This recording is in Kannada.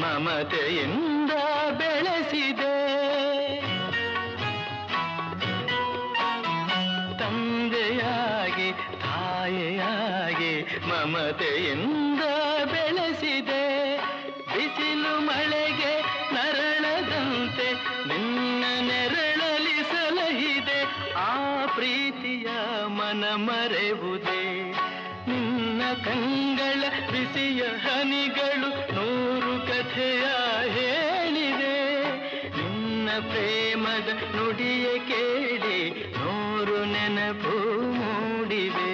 ಮಮತೆಯಿಂದ ಬೆಳೆಸಿದೆ. ತಂದೆಯಾಗಿ ತಾಯಿಯಾಗಿ ಮಮತೆಯಿಂದ ಬೆಳೆಸಿದೆ. ಬಿಸಿಲು ಮಳೆಗೆ ನರಳದಂತೆ ನಿನ್ನ ನೆರಳಲಿ ಸಲಹಿದೆ. ಆ ಪ್ರೀತಿಯ ಮನ ಮರೆವುದೇ. ನಿನ್ನ ಕಂಗಳ ಬಿಸಿಯ ಹನಿಗಳು 100 ಕಥೆಯ ಹೇಳಿದೆ. ನಿನ್ನ ಪ್ರೇಮದ ನುಡಿಯ ಕೇಳಿ 100 ನೆನಪು ಮೂಡಿವೆ.